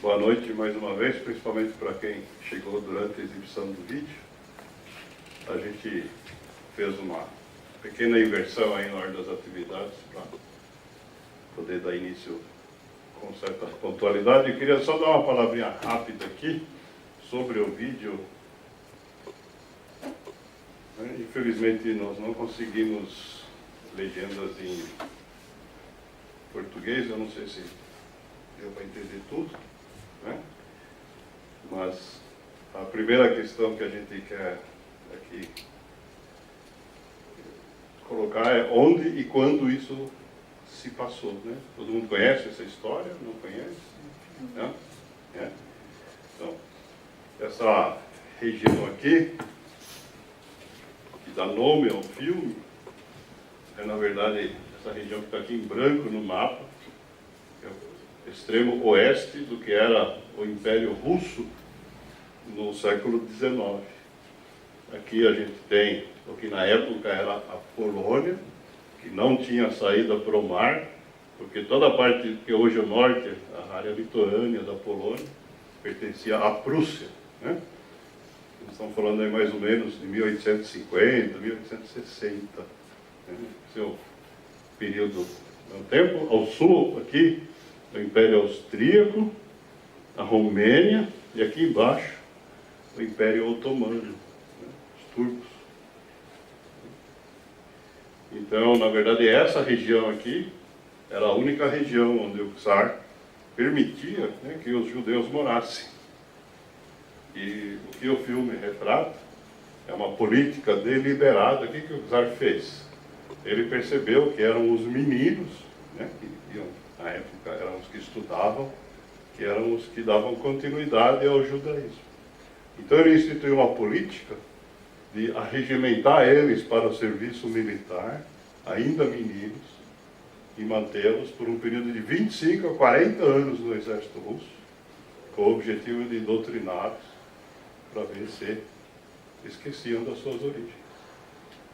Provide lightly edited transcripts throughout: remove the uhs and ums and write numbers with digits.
Boa noite mais uma vez, principalmente para quem chegou durante a exibição do vídeo. A gente fez uma pequena inversão aí na ordem das atividades para poder dar início com certa pontualidade. Eu queria só dar uma palavrinha rápida aqui sobre o vídeo. Infelizmente nós não conseguimos legendas em português, eu não sei se deu para entender tudo, né? Mas a primeira questão que a gente quer aqui colocar é onde e quando isso se passou, né? Todo mundo conhece essa história? Não conhece? Não? É? Então, essa região aqui, que dá nome ao filme, é na verdade essa região que está aqui em branco no mapa, é o extremo oeste do que era o Império Russo no século XIX. Aqui a gente tem o que na época era a Polônia, que não tinha saída para o mar, porque toda a parte que hoje é o norte, a área litorânea da Polônia, pertencia à Prússia, né? Estamos falando aí mais ou menos de 1850, 1860, né? Esse é o período do tempo. Ao sul, aqui, o Império Austríaco, a Romênia, e aqui embaixo, o Império Otomano, né? Os turcos. Então, na verdade, essa região aqui era a única região onde o czar permitia, né, que os judeus morassem. E o que o filme retrata é uma política deliberada. O que o czar fez? Ele percebeu que eram os meninos, né, que na época eram os que estudavam, que eram os que davam continuidade ao judaísmo. Então ele instituiu uma política de arregimentar eles para o serviço militar, ainda meninos, e mantê-los por um período de 25 a 40 anos no exército russo, com o objetivo de doutriná-los para ver se esqueciam das suas origens,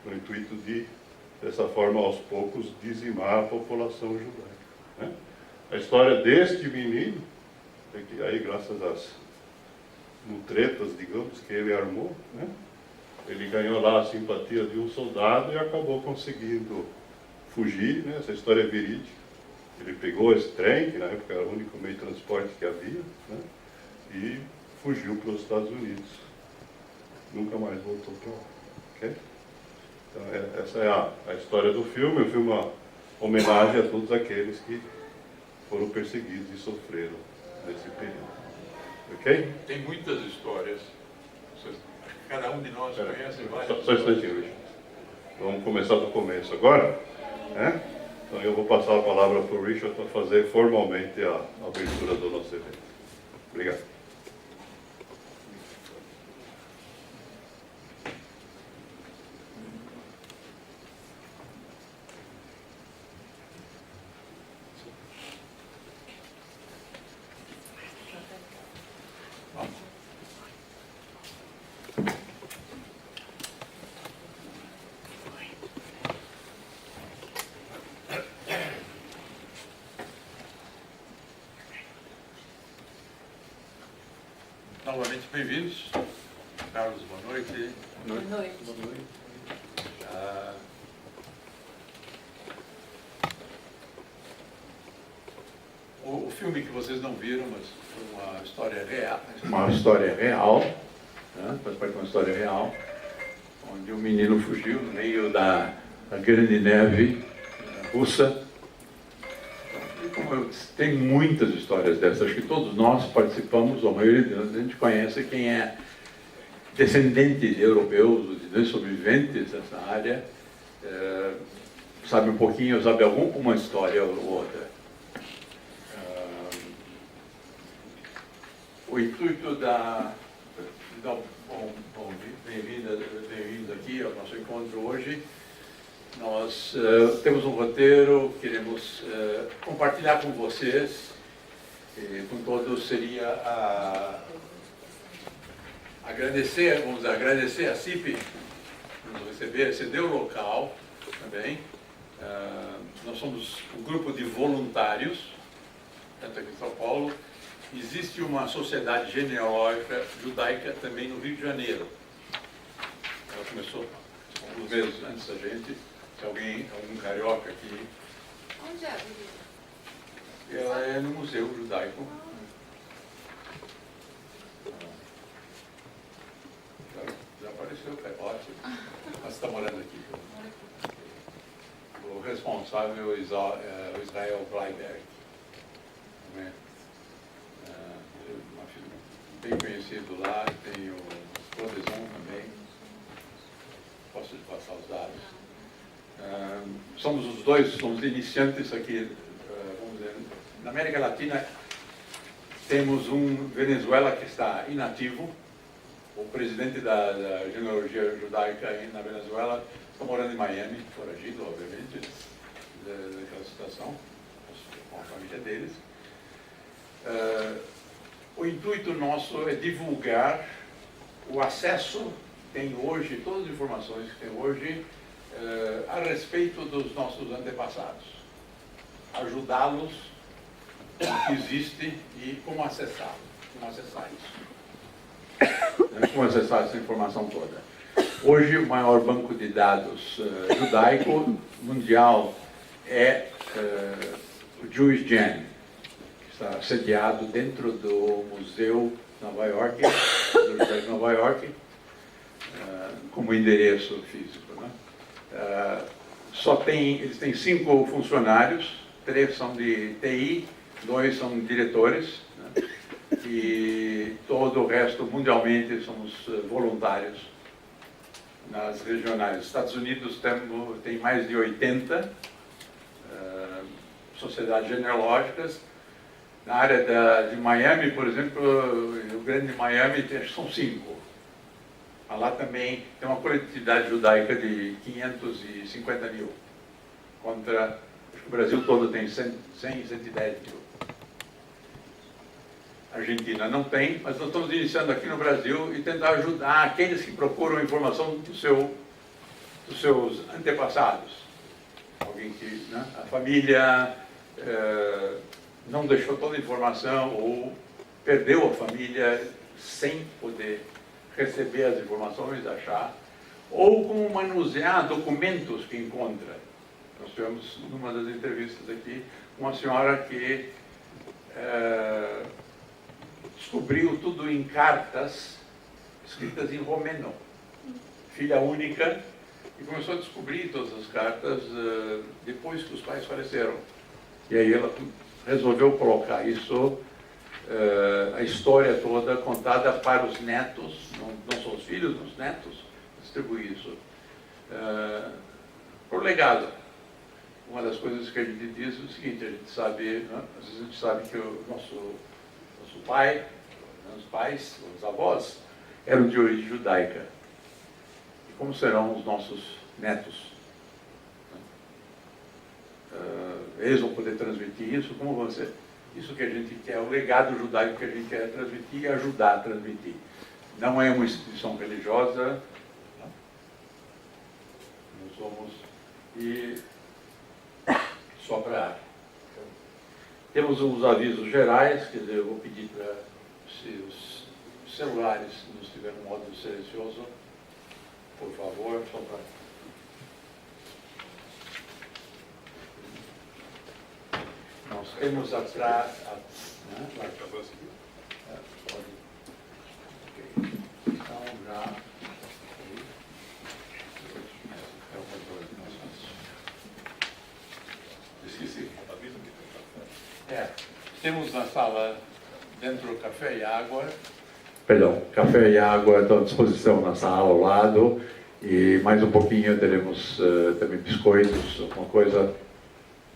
no intuito de, dessa forma, aos poucos, dizimar a população judaica, né? A história deste menino, é que aí, graças às mutretas, digamos, que ele armou, né, ele ganhou lá a simpatia de um soldado e acabou conseguindo fugir, né? Essa história é verídica. Ele pegou esse trem, que na época era o único meio de transporte que havia, né, e fugiu para os Estados Unidos. Nunca mais voltou para lá. Okay? Então, essa é a história do filme. O filme é uma homenagem a todos aqueles que foram perseguidos e sofreram nesse período. Ok? Tem muitas histórias. Cada um de nós conhece várias. Só um instantinho, Richard. Vamos começar do começo agora, né? Então eu vou passar a palavra para o Richard para fazer formalmente a abertura do nosso evento. Obrigado. Novamente bem-vindos. Carlos, boa noite. Boa noite. Boa noite. O filme que vocês não viram, mas foi uma história real. Uma história real, né? Faz parte de uma história real, onde um menino fugiu no meio da grande neve russa. E como tem muitas histórias dessas, acho que todos nós participamos, ou a maioria de nós, a gente conhece quem é descendente de europeus, de sobreviventes dessa área, sabe um pouquinho, sabe alguma história ou outra. O intuito bem-vindos aqui ao nosso encontro hoje. Nós temos um roteiro, queremos compartilhar com vocês, com todos, seria agradecer a CIP por nos receber, ceder o local também. Nós somos um grupo de voluntários, tanto aqui em São Paulo, existe uma sociedade genealógica judaica também no Rio de Janeiro. Ela começou alguns meses antes da gente. Se algum carioca aqui... Onde é, Vivi? Ela é no Museu Judaico. Já apareceu, é ótimo. Mas está morando aqui. O responsável é o Israel Bleiberg. Né? Bem conhecido lá, tem o Clodezon também. Posso lhe passar os dados. Somos os dois, somos iniciantes aqui, vamos dizer, na América Latina. Temos um Venezuela que está inativo. O presidente da genealogia judaica na Venezuela está morando em Miami, foragido, obviamente, daquela situação, com a família deles. O intuito nosso é divulgar o acesso que tem hoje, todas as informações que tem hoje, a respeito dos nossos antepassados. Ajudá-los com o que existe e como acessar isso. Como acessar essa informação toda. Hoje, o maior banco de dados judaico mundial é o Jewish Gen, que está sediado dentro do Museu de Nova York, da Universidade de Nova York, como endereço físico. Né? Eles têm 5 funcionários, 3 são de TI, 2 são diretores, né? E todo o resto, mundialmente, somos voluntários nas regionais. Estados Unidos tem mais de 80 sociedades genealógicas. Na área de Miami, por exemplo, o Grande Miami, são 5. Mas lá também tem uma coletividade judaica de 550 mil, contra, acho que o Brasil todo tem 100, 110 mil. A Argentina não tem, mas nós estamos iniciando aqui no Brasil e tentar ajudar aqueles que procuram informação dos seus antepassados. Alguém que, né, a família não deixou toda a informação ou perdeu a família sem poder receber as informações, achar, ou como manusear documentos que encontra. Nós tivemos, numa das entrevistas aqui, uma senhora que descobriu tudo em cartas escritas em romeno, filha única, e começou a descobrir todas as cartas depois que os pais faleceram. E aí ela resolveu colocar isso, a história toda contada para os netos, não só os filhos, os netos, distribuir isso por legado. Uma das coisas que a gente diz é o seguinte: a gente sabe, né, às vezes a gente sabe que o nosso pai, os pais, os avós, eram de origem judaica. E como serão os nossos netos? Eles vão poder transmitir isso? Como vão ser? Isso que a gente quer, o legado judaico que a gente quer transmitir e ajudar a transmitir. Não é uma instituição religiosa, não somos, e só para... Temos uns avisos gerais, quer dizer, eu vou pedir para, se os celulares não estiverem no modo silencioso, por favor, só para... Nós temos atrás... Então, já... Esqueci. Temos na sala, dentro, café e água. Perdão, café e água estão à disposição na sala ao lado. E mais um pouquinho teremos também biscoitos, alguma coisa,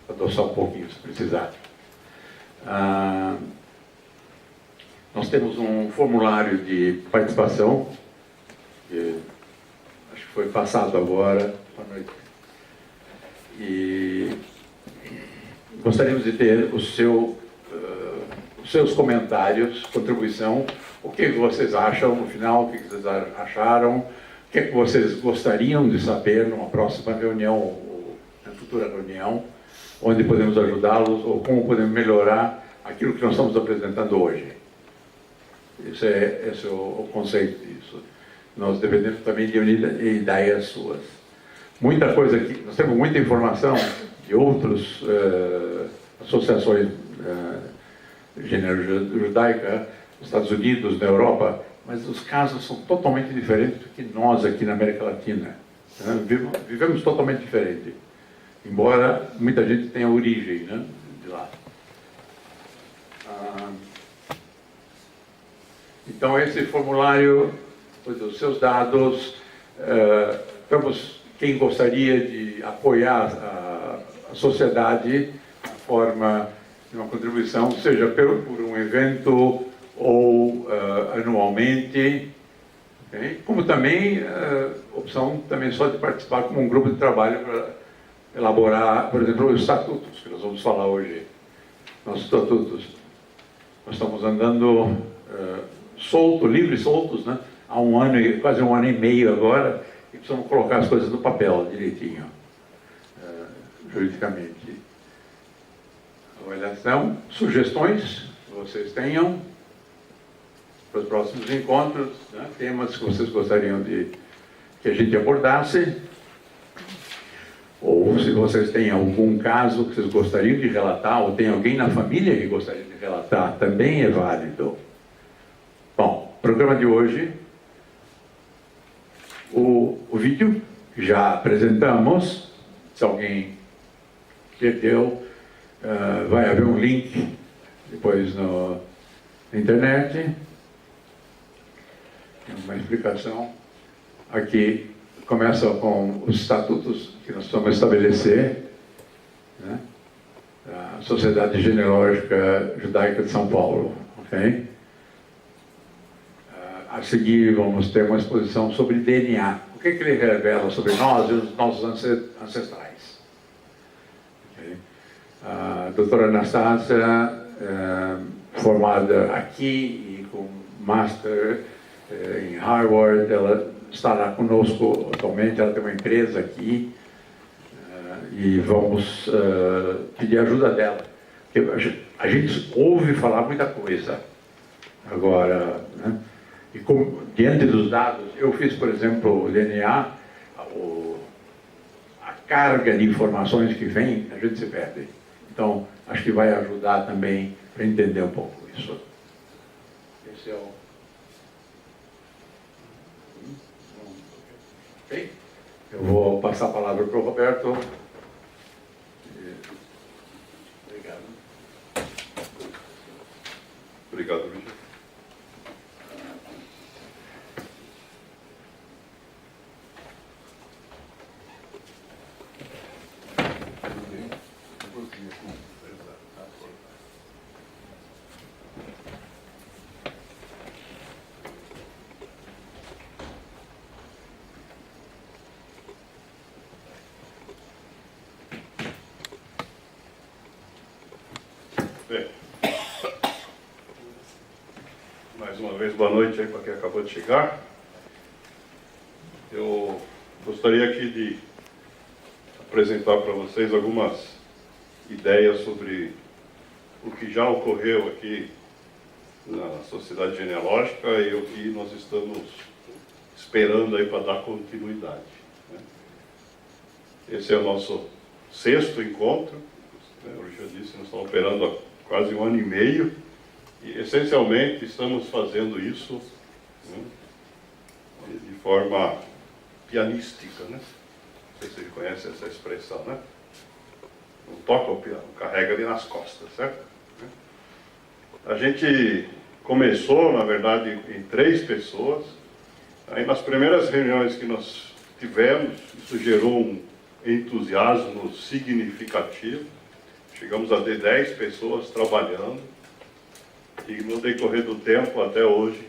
adoçar um pouquinho se precisar. Nós temos um formulário de participação, que acho que foi passado agora. Boa noite. E gostaríamos de ter os seus comentários, contribuição, o que vocês acham no final, o que vocês acharam, o que vocês gostariam de saber numa próxima reunião, ou na futura reunião, onde podemos ajudá-los, ou como podemos melhorar aquilo que nós estamos apresentando hoje. Esse é o conceito disso. Nós dependemos também de ideias suas. Muita coisa aqui, nós temos muita informação de outras associações de gênero judaica, nos Estados Unidos, na Europa, mas os casos são totalmente diferentes do que nós aqui na América Latina. Né? Vivemos totalmente diferente, embora muita gente tenha origem, né, de lá. Então, esse formulário, os seus dados, quem gostaria de apoiar a sociedade, a forma de uma contribuição, seja por um evento ou anualmente, okay? Como também opção também só de participar como um grupo de trabalho para elaborar, por exemplo, os estatutos, que nós vamos falar hoje. Nossos estatutos. Nós estamos andando livres, soltos, né? Há um ano, quase um ano e meio agora, e precisamos colocar as coisas no papel direitinho, juridicamente. Avaliação, sugestões que vocês tenham para os próximos encontros, né? Temas que vocês gostariam que a gente abordasse, ou se vocês têm algum caso que vocês gostariam de relatar, ou tem alguém na família que gostaria de relatar, também é válido. Bom, programa de hoje, o vídeo já apresentamos, se alguém perdeu, vai haver um link depois na internet, tem uma explicação. Aqui começa com os estatutos que nós vamos estabelecer, né? A Sociedade Genealógica Judaica de São Paulo, ok? A seguir vamos ter uma exposição sobre DNA. O que ele revela sobre nós e os nossos ancestrais? Okay? A doutora Anastácia, formada aqui e com master em Harvard, ela estará conosco atualmente, ela tem uma empresa aqui e vamos pedir a ajuda dela. Porque a gente ouve falar muita coisa agora, né? E diante dos dados, eu fiz, por exemplo, o DNA, a carga de informações que vem, a gente se perde. Então, acho que vai ajudar também para entender um pouco isso. Esse é o... Ok? Eu vou passar a palavra para o Roberto. Obrigado. Obrigado, Luiz. Bem, mais uma vez, boa noite aí para quem acabou de chegar. Eu gostaria aqui de apresentar para vocês algumas ideias sobre o que já ocorreu aqui na Sociedade Genealógica e o que nós estamos esperando aí para dar continuidade, né? Esse é o nosso 6º encontro, né? Eu já disse, nós estamos operando há quase um ano e meio e essencialmente estamos fazendo isso, né, de forma pianística, né? Não sei se vocês conhecem essa expressão, né? Não toca o piano, carrega ali nas costas, certo? A gente começou, na verdade, em 3 pessoas. Aí nas primeiras reuniões que nós tivemos, isso gerou um entusiasmo significativo. Chegamos a ter 10 pessoas trabalhando. E no decorrer do tempo, até hoje,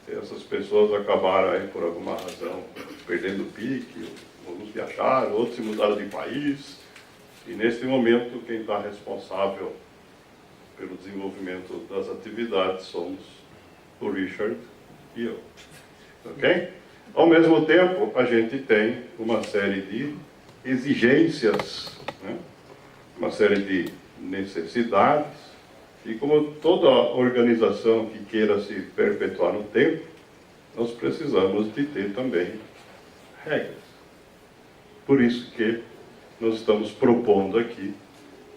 essas pessoas acabaram aí, por alguma razão, perdendo o pique. Alguns viajaram, outros se mudaram de país. E nesse momento, quem está responsável pelo desenvolvimento das atividades somos o Richard e eu. Ok? Ao mesmo tempo, a gente tem uma série de exigências, né? Uma série de necessidades E como toda organização que queira se perpetuar no tempo, nós precisamos de ter também regras. Por isso que nós estamos propondo aqui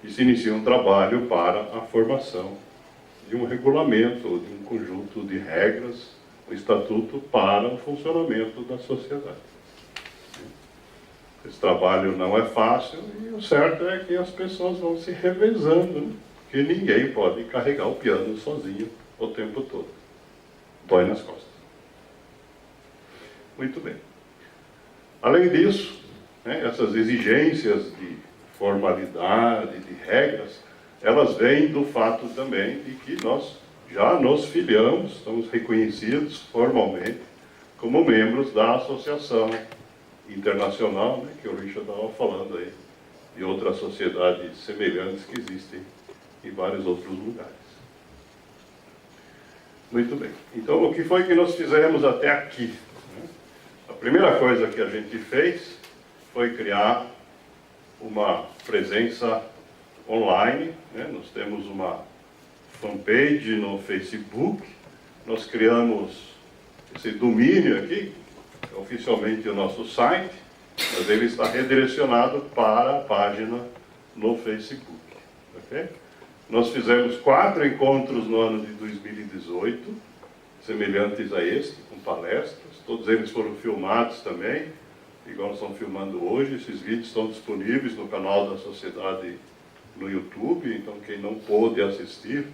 que se inicie um trabalho para a formação de um regulamento, de um conjunto de regras, um estatuto para o funcionamento da sociedade. Esse trabalho não é fácil e o certo é que as pessoas vão se revezando, né? Porque ninguém pode carregar o piano sozinho o tempo todo. Dói nas costas. Muito bem. Além disso, né, essas exigências de formalidade, de regras, elas vêm do fato também de que nós já nos filiamos, estamos reconhecidos formalmente como membros da Associação Internacional, né, que o Richard estava falando aí, e outras sociedades semelhantes que existem em vários outros lugares. Muito bem. Então, o que foi que nós fizemos até aqui? A primeira coisa que a gente fez foi criar uma presença online, né? Nós temos uma fanpage no Facebook, nós criamos esse domínio aqui, é oficialmente o nosso site, mas ele está redirecionado para a página no Facebook. Okay? Nós fizemos 4 encontros no ano de 2018, semelhantes a este, com palestras, todos eles foram filmados também, igual nós estamos filmando hoje. Esses vídeos estão disponíveis no canal da Sociedade no YouTube, então quem não pôde assistir,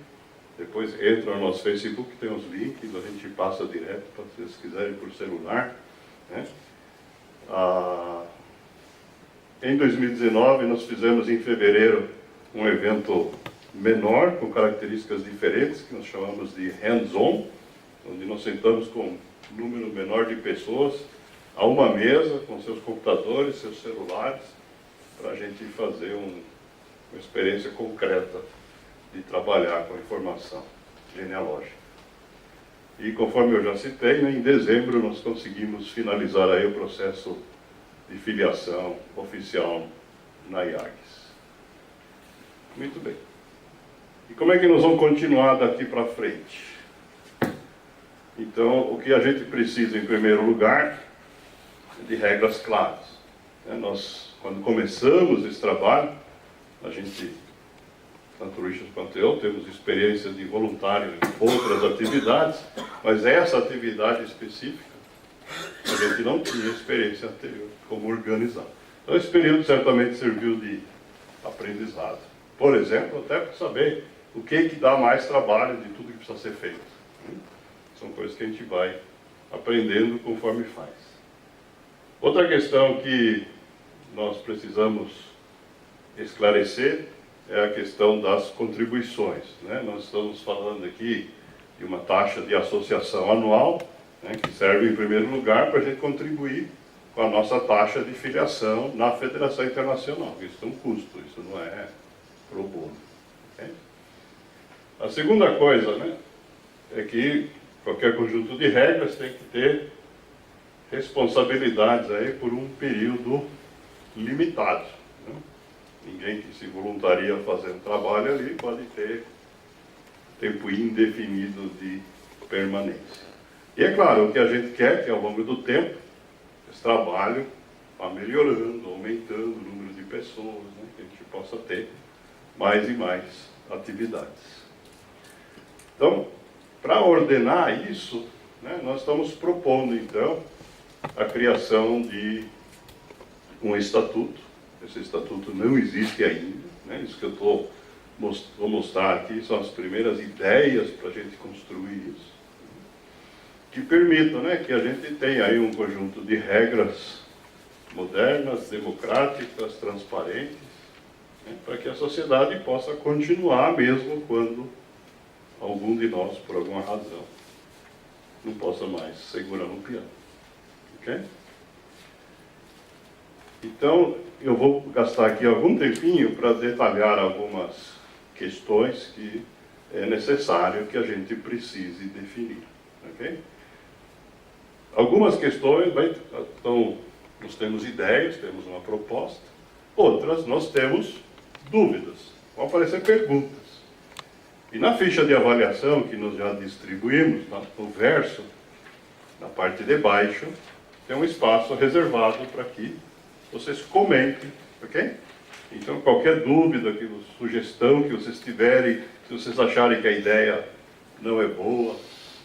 depois entra no nosso Facebook, tem os links, a gente passa direto para se vocês quiserem por celular. Né? Em 2019, nós fizemos em fevereiro um evento menor, com características diferentes, que nós chamamos de hands-on, onde nós sentamos com um número menor de pessoas a uma mesa, com seus computadores, seus celulares, para a gente fazer uma experiência concreta de trabalhar com informação genealógica. E conforme eu já citei, né, em dezembro nós conseguimos finalizar aí o processo de filiação oficial na IAGS. Muito bem. E como é que nós vamos continuar daqui para frente? Então, o que a gente precisa, em primeiro lugar, é de regras claras. Nós, quando começamos esse trabalho, a gente, tanto o Richard quanto eu, temos experiência de voluntário em outras atividades, mas essa atividade específica, a gente não tinha experiência anterior como organizar. Então, esse período certamente serviu de aprendizado. Por exemplo, até para saber o que dá mais trabalho de tudo que precisa ser feito. São coisas que a gente vai aprendendo conforme faz. Outra questão que nós precisamos esclarecer é a questão das contribuições. Né? Nós estamos falando aqui de uma taxa de associação anual, né, que serve em primeiro lugar para a gente contribuir com a nossa taxa de filiação na Federação Internacional. Isso tem um custo, isso não é pro bono. Okay? A segunda coisa, né, é que qualquer conjunto de regras tem que ter responsabilidades aí por um período limitado. Né? Ninguém que se voluntaria a fazer um trabalho ali pode ter tempo indefinido de permanência. E é claro, o que a gente quer que ao longo do tempo esse trabalho vá melhorando, aumentando o número de pessoas, né? Que a gente possa ter mais e mais atividades. Então, para ordenar isso, né, nós estamos propondo, então, a criação de um estatuto. Esse estatuto não existe ainda, né? Isso que eu vou mostrar aqui são as primeiras ideias para a gente construir isso, que permitam, né, que a gente tenha aí um conjunto de regras modernas, democráticas, transparentes, né, para que a sociedade possa continuar mesmo quando algum de nós, por alguma razão, não possa mais segurar no piano. Ok? Então, eu vou gastar aqui algum tempinho para detalhar algumas questões que é necessário que a gente precise definir. Ok? Algumas questões, então, nós temos ideias, temos uma proposta. Outras, nós temos dúvidas. Vão aparecer perguntas. E na ficha de avaliação que nós já distribuímos, no verso, na parte de baixo, tem um espaço reservado para que vocês comentem, ok? Então, qualquer dúvida, sugestão que vocês tiverem, se vocês acharem que a ideia não é boa,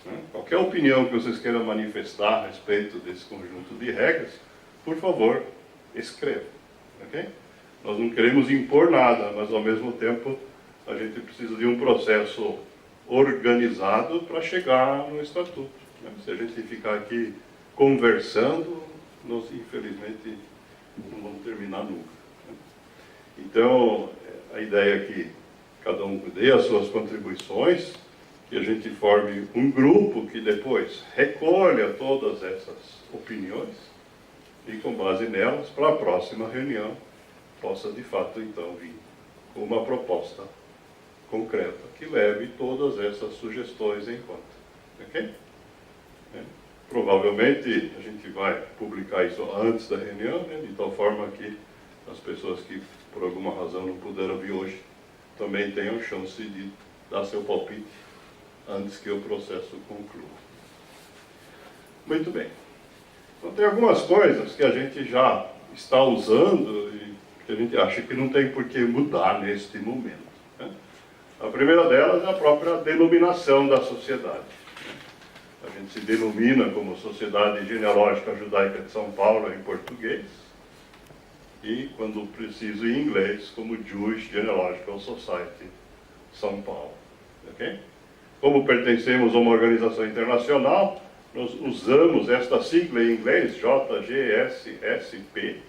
né? Qualquer opinião que vocês queiram manifestar a respeito desse conjunto de regras, por favor, escreva, ok? Nós não queremos impor nada, mas ao mesmo tempo a gente precisa de um processo organizado para chegar no estatuto, né? Se a gente ficar aqui conversando, nós infelizmente não vamos terminar nunca, né? Então, a ideia é que cada um dê as suas contribuições, que a gente forme um grupo que depois recolha todas essas opiniões e, com base nelas, para a próxima reunião, possa de fato então vir com uma proposta concreta que leve todas essas sugestões em conta. Ok? Provavelmente a gente vai publicar isso antes da reunião, né, de tal forma que as pessoas que por alguma razão não puderam vir hoje também tenham chance de dar seu palpite antes que o processo conclua. Muito bem. Então tem algumas coisas que a gente já está usando e que a gente acha que não tem por que mudar neste momento, né? A primeira delas é a própria denominação da sociedade. A gente se denomina como Sociedade Genealógica Judaica de São Paulo em português e, quando preciso, em inglês, como Jewish Genealogical Society São Paulo. Okay? Como pertencemos a uma organização internacional, nós usamos esta sigla em inglês, JGSSP,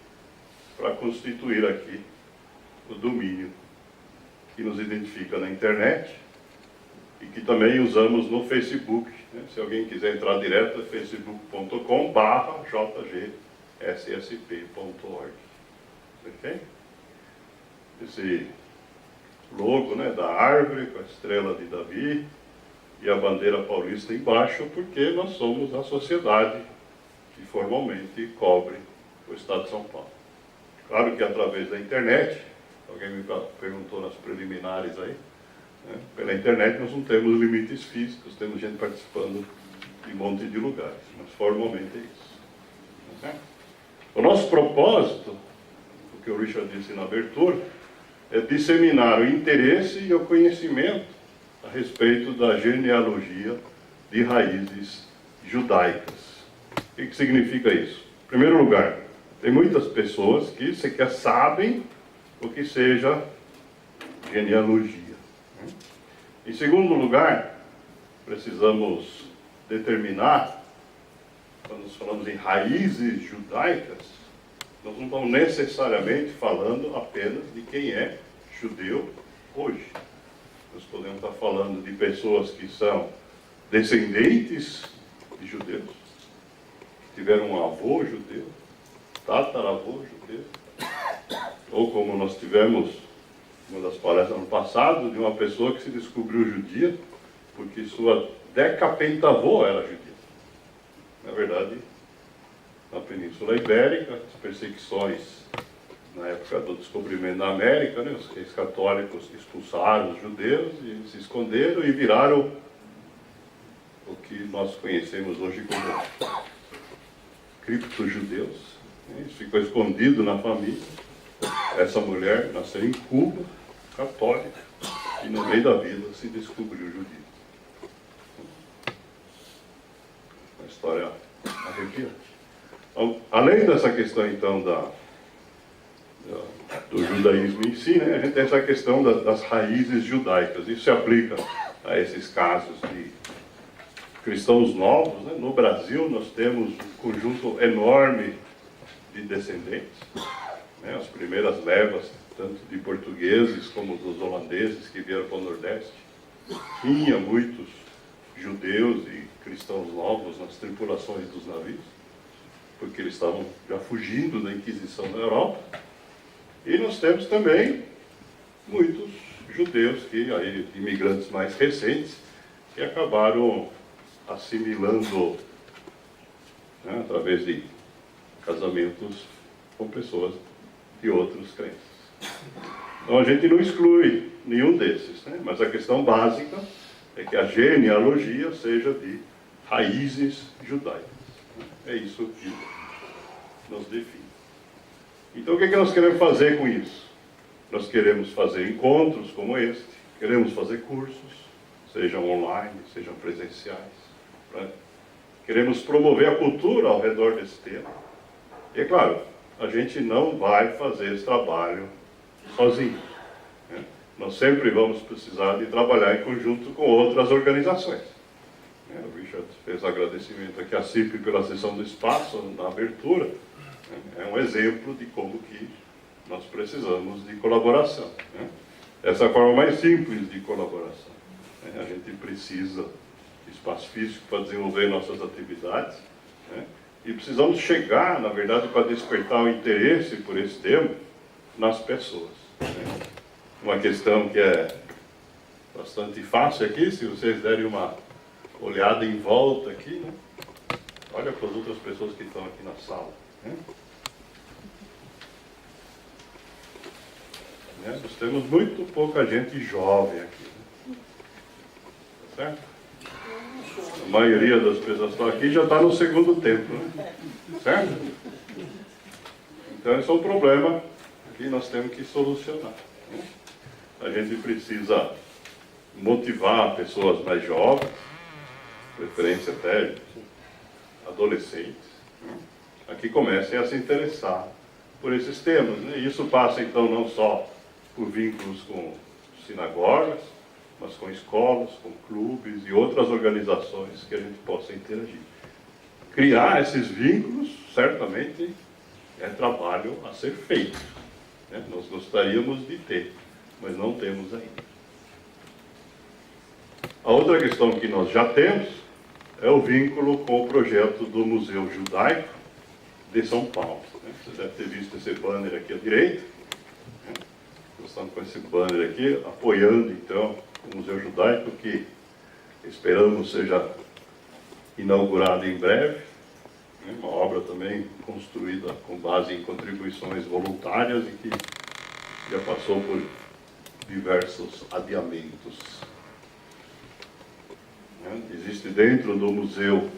para constituir aqui o domínio que nos identifica na internet e que também usamos no Facebook, né? Se alguém quiser entrar direto, é facebook.com/jgssp.org. Okay? Esse logo, né, da árvore com a estrela de Davi e a bandeira paulista embaixo, porque nós somos a sociedade que formalmente cobre o Estado de São Paulo. Claro que através da internet, alguém me perguntou nas preliminares aí, né, pela internet nós não temos limites físicos, temos gente participando de um monte de lugares, mas formalmente é isso. Okay? O nosso propósito, o que o Richard disse na abertura, é disseminar o interesse e o conhecimento a respeito da genealogia de raízes judaicas. O que significa isso? Em primeiro lugar, tem muitas pessoas que sequer sabem o que seja genealogia. Em segundo lugar, precisamos determinar, quando nós falamos em raízes judaicas, nós não estamos necessariamente falando apenas de quem é judeu hoje. Nós podemos estar falando de pessoas que são descendentes de judeus, que tiveram um avô judeu, tataravô judeu, ou como nós tivemos uma das palestras no passado, de uma pessoa que se descobriu judia, porque sua decapentavô era judia. Na verdade, na Península Ibérica, as perseguições na época do descobrimento da América, né, os reis católicos expulsaram os judeus e se esconderam e viraram o que nós conhecemos hoje como cripto-judeus. Isso ficou escondido na família. Essa mulher nasceu em Cuba, católica, e no meio da vida se descobriu judia. Uma história arrepiante. Então, além dessa questão, então, do judaísmo em si, né, a gente tem essa questão das raízes judaicas. Isso se aplica a esses casos de cristãos novos, né? No Brasil, nós temos um conjunto enorme de descendentes, né? As primeiras levas, tanto de portugueses como dos holandeses que vieram para o Nordeste, tinha muitos judeus e cristãos novos nas tripulações dos navios, porque eles estavam já fugindo da Inquisição na Europa. E nós temos também muitos judeus, aí, imigrantes mais recentes, que acabaram assimilando, né, através de casamentos com pessoas de outros crenças. Então a gente não exclui nenhum desses, né? Mas a questão básica é que a genealogia seja de raízes judaicas. É isso que nos define. Então o que nós queremos fazer com isso? Nós queremos fazer encontros como este, queremos fazer cursos, sejam online, sejam presenciais, né? Queremos promover a cultura ao redor desse tema. E é claro, a gente não vai fazer esse trabalho sozinho, né? Nós sempre vamos precisar de trabalhar em conjunto com outras organizações. O Richard fez agradecimento aqui à CIP pela sessão do espaço, na abertura. É um exemplo de como que nós precisamos de colaboração, né? Essa é a forma mais simples de colaboração, né? A gente precisa de espaço físico para desenvolver nossas atividades, né? E precisamos chegar, na verdade, para despertar o interesse por esse tema nas pessoas, né? Uma questão que é bastante fácil aqui, se vocês derem uma olhada em volta aqui, né? Olha para as outras pessoas que estão aqui na sala, né? Nós temos muito pouca gente jovem aqui, né? Tá certo? A maioria das pessoas que estão aqui já está no segundo tempo, né? Certo? Então esse é um problema que nós temos que solucionar, né? A gente precisa motivar pessoas mais jovens, preferência até adolescentes, né? A que comecem a se interessar por esses temas, né? E isso passa então não só por vínculos com sinagogas, mas com escolas, com clubes e outras organizações que a gente possa interagir. Criar esses vínculos, certamente, é trabalho a ser feito, né? Nós gostaríamos de ter, mas não temos ainda. A outra questão que nós já temos é o vínculo com o projeto do Museu Judaico de São Paulo, né? Você deve ter visto esse banner aqui à direita, né? Nós estamos com esse banner aqui, apoiando então o Museu Judaico, que esperamos seja inaugurado em breve, né? Uma obra também construída com base em contribuições voluntárias e que já passou por diversos adiamentos. Existe dentro do museu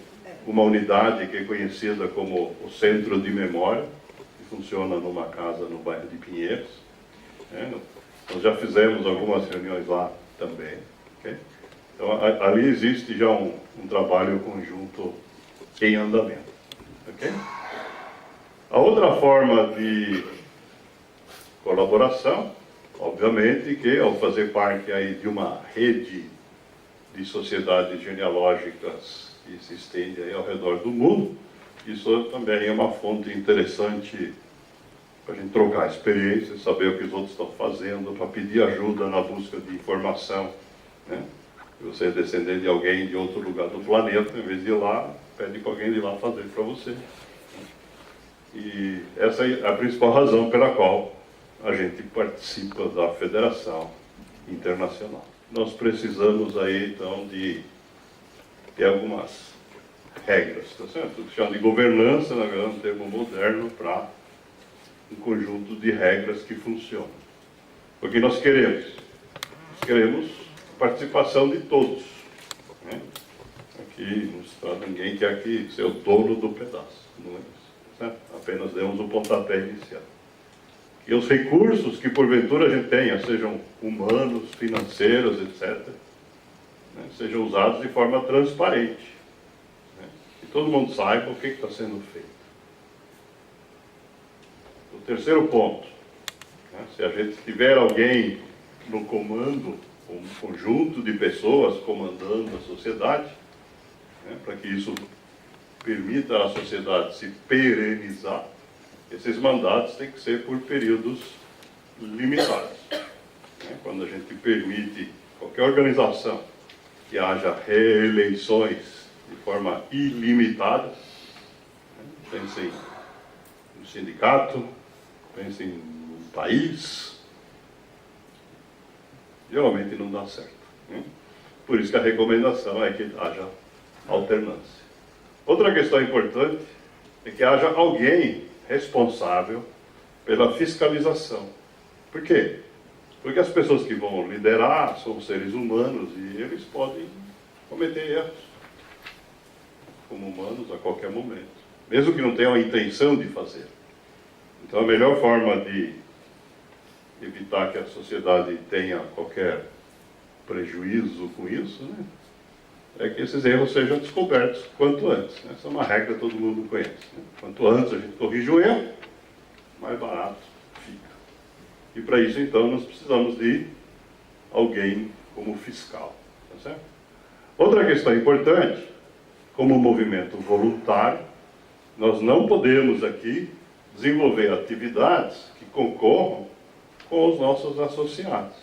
uma unidade que é conhecida como o Centro de Memória, que funciona numa casa no bairro de Pinheiros. Nós já fizemos algumas reuniões lá também. Okay? Então, ali existe já um trabalho conjunto em andamento. Okay? A outra forma de colaboração, obviamente, que ao fazer parte aí de uma rede de sociedades genealógicas que se estende aí ao redor do mundo, isso também é uma fonte interessante para a gente trocar experiências, saber o que os outros estão fazendo, para pedir ajuda na busca de informação, né? Se você é descendente de alguém de outro lugar do planeta, em vez de ir lá, pede para alguém de lá fazer para você. E essa é a principal razão pela qual a gente participa da Federação Internacional. Nós precisamos aí, então, de ter algumas regras, tá certo? O que chama de governança, na verdade, é um termo moderno para um conjunto de regras que funcionam. O que nós queremos? Nós queremos participação de todos, né? Aqui no Estado ninguém quer aqui ser o dono do pedaço, não é isso, certo? Apenas demos o pontapé inicial. E os recursos que porventura a gente tenha, sejam humanos, financeiros, etc., né, sejam usados de forma transparente, né? Que todo mundo saiba o que está sendo feito. O terceiro ponto, né, se a gente tiver alguém no comando, um conjunto de pessoas comandando a sociedade, né, para que isso permita à sociedade se perenizar, esses mandatos têm que ser por períodos limitados, né? Quando a gente permite qualquer organização que haja reeleições de forma ilimitada, né? Pensem no sindicato, pensem no país, geralmente não dá certo, né? Por isso que a recomendação é que haja alternância. Outra questão importante é que haja alguém responsável pela fiscalização. Por quê? Porque as pessoas que vão liderar são seres humanos e eles podem cometer erros, como humanos a qualquer momento, mesmo que não tenham a intenção de fazer. Então a melhor forma de evitar que a sociedade tenha qualquer prejuízo com isso, né, é que esses erros sejam descobertos quanto antes. Essa é uma regra que todo mundo conhece, né? Quanto antes a gente corrige o erro, mais barato fica. E para isso, então, nós precisamos de alguém como fiscal. Tá certo? Outra questão importante, como movimento voluntário, nós não podemos aqui desenvolver atividades que concorram com os nossos associados.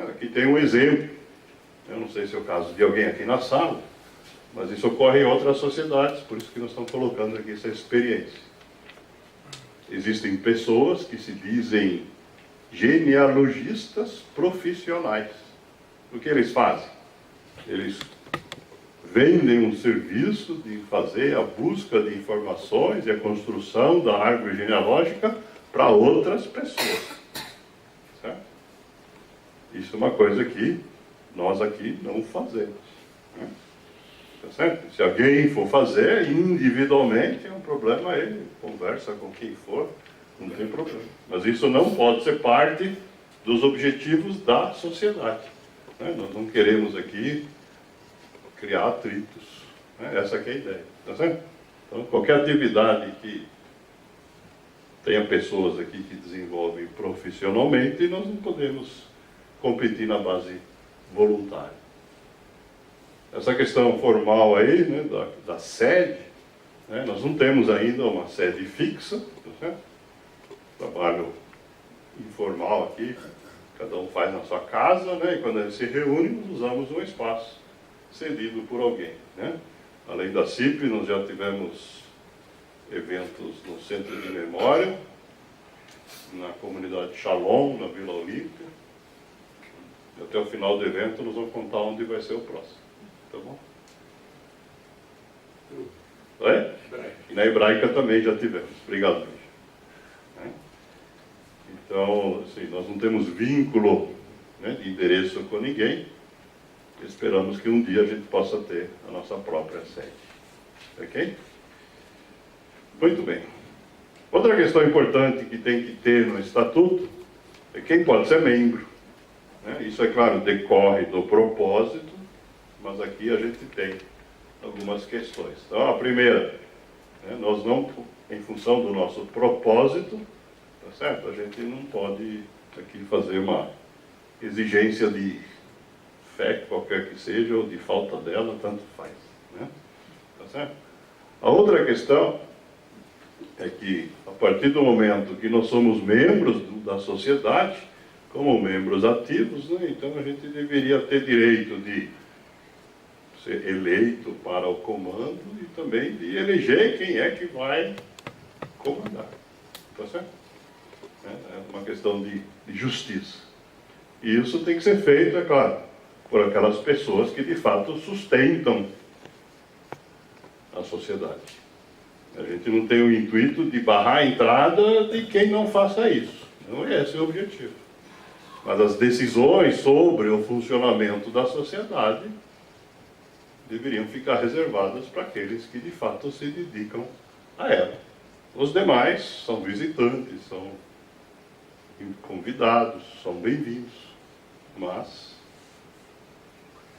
Aqui tem um exemplo. Eu não sei se é o caso de alguém aqui na sala, mas isso ocorre em outras sociedades, por isso que nós estamos colocando aqui essa experiência. Existem pessoas que se dizem genealogistas profissionais. O que eles fazem? Eles vendem um serviço de fazer a busca de informações e a construção da árvore genealógica para outras pessoas. Certo? Isso é uma coisa que nós aqui não fazemos. Né? Tá certo? Se alguém for fazer individualmente, é um problema, ele conversa com quem for, não tem problema. Mas isso não pode ser parte dos objetivos da sociedade. Né? Nós não queremos aqui criar atritos. Né? Essa que é a ideia. Tá certo? Então, qualquer atividade que tenha pessoas aqui que desenvolvem profissionalmente, nós não podemos competir na base voluntária. Essa questão formal aí, né, da sede, né, nós não temos ainda uma sede fixa, tá certo? Trabalho informal aqui, cada um faz na sua casa, né, e quando a gente se reúne, nós usamos um espaço cedido por alguém. Né? Além da CIP, nós já tivemos eventos no Centro de Memória, na comunidade Shalom, na Vila Olímpia. E até o final do evento nós vamos contar onde vai ser o próximo. Tá bom? Oi? E na Hebraica também já tivemos. Obrigado, Luiz. Então, assim, nós não temos vínculo, né, de endereço com ninguém. Esperamos que um dia a gente possa ter a nossa própria sede. Ok? Muito bem. Outra questão importante que tem que ter no Estatuto é quem pode ser membro. Né? Isso, é claro, decorre do propósito, mas aqui a gente tem algumas questões. Então, a primeira, né, nós não, em função do nosso propósito, tá certo? A gente não pode aqui fazer uma exigência de fé, qualquer que seja, ou de falta dela, tanto faz. Né? Tá certo? A outra questão é que, a partir do momento que nós somos membros da sociedade, como membros ativos, né, então a gente deveria ter direito de ser eleito para o comando e também de eleger quem é que vai comandar. Tá certo? É uma questão de justiça. E isso tem que ser feito, é claro, por aquelas pessoas que de fato sustentam a sociedade. A gente não tem o intuito de barrar a entrada de quem não faça isso. Não é esse o objetivo. Mas as decisões sobre o funcionamento da sociedade deveriam ficar reservadas para aqueles que de fato se dedicam a ela. Os demais são visitantes, são convidados, são bem-vindos, mas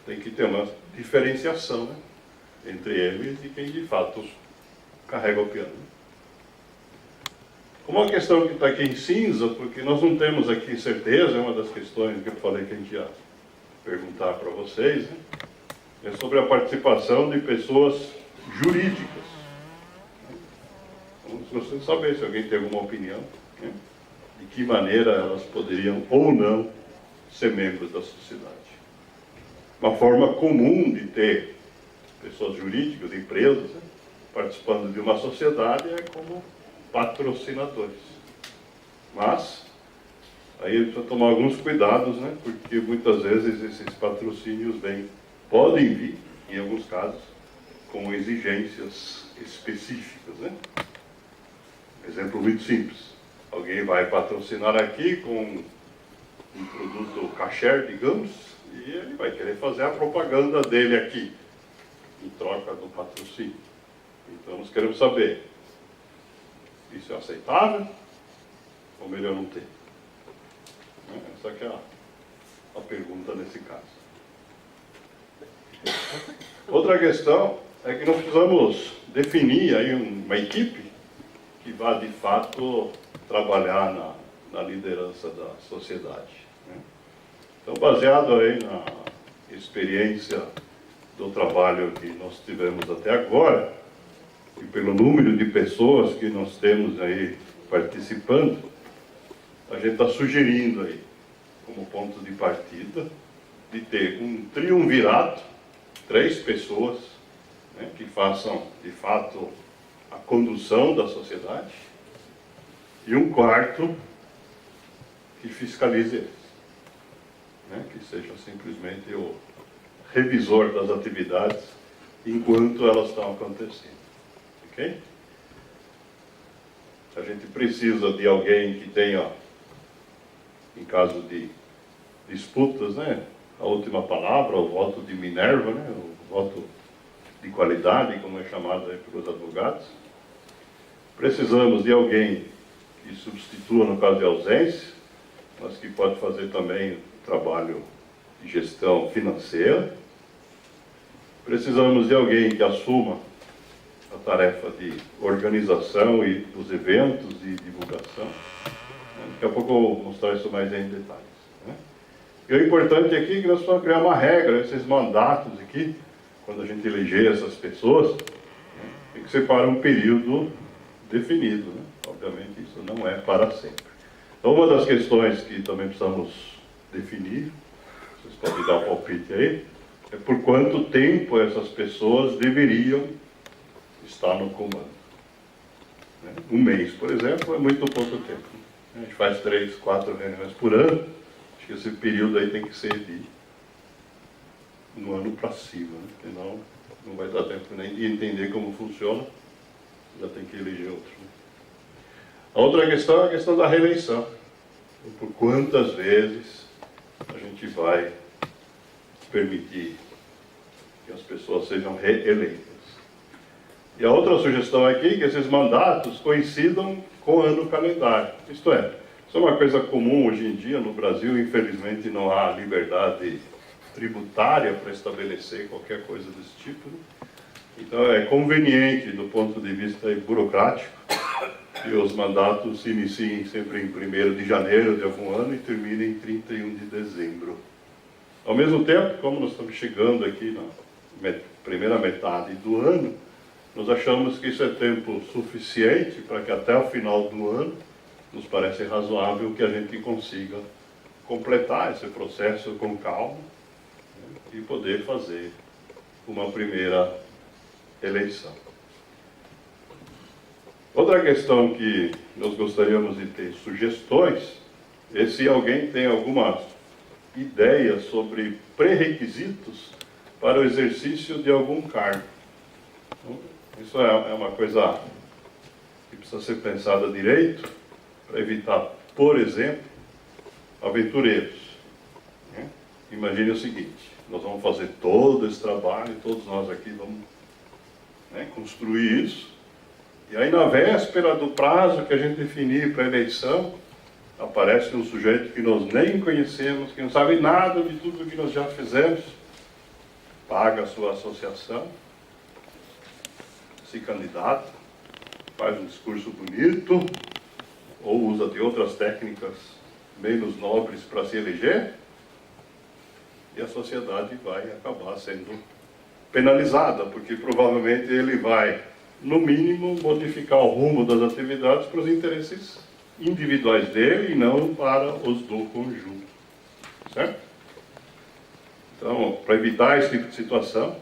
tem que ter uma diferenciação, né, entre eles e quem de fato carrega o piano. Uma questão que está aqui em cinza, porque nós não temos aqui certeza, é uma das questões que eu falei que a gente ia perguntar para vocês, né, é sobre a participação de pessoas jurídicas. Então, se vocês saberem se alguém tem alguma opinião, né, de que maneira elas poderiam ou não ser membros da sociedade. Uma forma comum de ter pessoas jurídicas, empresas, né, participando de uma sociedade é como patrocinadores. Mas, aí precisa tomar alguns cuidados, né, porque muitas vezes esses patrocínios podem vir, em alguns casos, com exigências específicas. Né? Exemplo muito simples. Alguém vai patrocinar aqui com um produto kasher, digamos, e ele vai querer fazer a propaganda dele aqui, em troca do patrocínio. Então nós queremos saber, isso é aceitável ou melhor não ter? Essa que é a pergunta nesse caso. Outra questão é que nós precisamos definir aí uma equipe que vá de fato trabalhar na liderança da sociedade, né? Então, baseado aí na experiência do trabalho que nós tivemos até agora, e pelo número de pessoas que nós temos aí participando, a gente está sugerindo aí, como ponto de partida, de ter um triunvirato, 3 pessoas, né, que façam, de fato, a condução da sociedade, e um quarto que fiscalize eles, né, que seja simplesmente o revisor das atividades enquanto elas estão acontecendo. Ok? A gente precisa de alguém que tenha, em caso de disputas, né, a última palavra, o voto de Minerva, né, o voto de qualidade, como é chamado aí pelos advogados. Precisamos de alguém que substitua no caso de ausência, mas que pode fazer também o trabalho de gestão financeira. Precisamos de alguém que assuma a tarefa de organização e dos eventos e divulgação. Daqui a pouco eu vou mostrar isso mais em detalhes, né? E o importante aqui é que nós precisamos criar uma regra, esses mandatos aqui, quando a gente eleger essas pessoas, né, tem que ser para um período definido, né? Obviamente isso não é para sempre. Então uma das questões que também precisamos definir, vocês podem dar um palpite aí, é por quanto tempo essas pessoas deveriam estar no comando. Né? Um mês, por exemplo, é muito pouco tempo. A gente faz 3, 4 reuniões por ano, acho que esse período aí tem que ser de um ano para cima, né? Senão não vai dar tempo nem de entender como funciona, já tem que eleger outro. Né? A outra questão é a questão da reeleição. Por quantas vezes a gente vai permitir que as pessoas sejam reeleitas. E a outra sugestão aqui é que esses mandatos coincidam com o ano calendário. Isto é, isso é uma coisa comum hoje em dia no Brasil, infelizmente não há liberdade tributária para estabelecer qualquer coisa desse tipo, né? Então é conveniente do ponto de vista burocrático que os mandatos se iniciem sempre em 1º de janeiro de algum ano e terminem em 31 de dezembro. Ao mesmo tempo, como nós estamos chegando aqui na primeira metade do ano, nós achamos que isso é tempo suficiente para que até o final do ano nos parece razoável que a gente consiga completar esse processo com calma, né, e poder fazer uma primeira eleição. Outra questão que nós gostaríamos de ter sugestões é se alguém tem alguma ideia sobre pré-requisitos para o exercício de algum cargo. Então, isso é uma coisa que precisa ser pensada direito para evitar, por exemplo, aventureiros, né? Imagine o seguinte, nós vamos fazer todo esse trabalho, todos nós aqui vamos, né, construir isso, e aí na véspera do prazo que a gente definir para a eleição, aparece um sujeito que nós nem conhecemos, que não sabe nada de tudo que nós já fizemos, paga a sua associação, se candidata, faz um discurso bonito, ou usa de outras técnicas menos nobres para se eleger, e a sociedade vai acabar sendo penalizada, porque provavelmente ele vai, no mínimo, modificar o rumo das atividades para os interesses individuais dele e não para os do conjunto. Certo? Então, para evitar esse tipo de situação,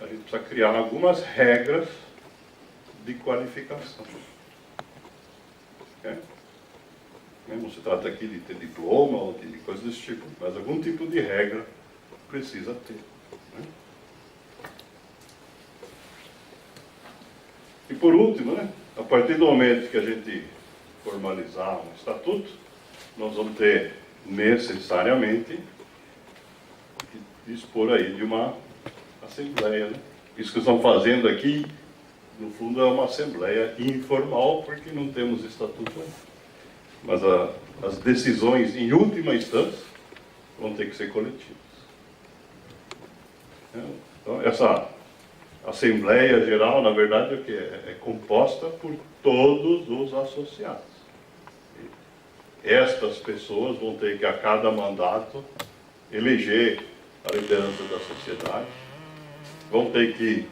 a gente precisa criar algumas regras de qualificação. Okay? Não se trata aqui de ter diploma ou de coisas desse tipo, mas algum tipo de regra precisa ter. Né? E por último, né, a partir do momento que a gente formalizar um estatuto, nós vamos ter necessariamente dispor aí de uma assembleia, né? Isso que estão fazendo aqui, no fundo, é uma assembleia informal, porque não temos estatuto ainda. Mas as decisões, em última instância, vão ter que ser coletivas. Então, essa Assembleia Geral, na verdade, o que é composta por todos os associados. Estas pessoas vão ter que, a cada mandato, eleger a liderança da sociedade, vão ter que,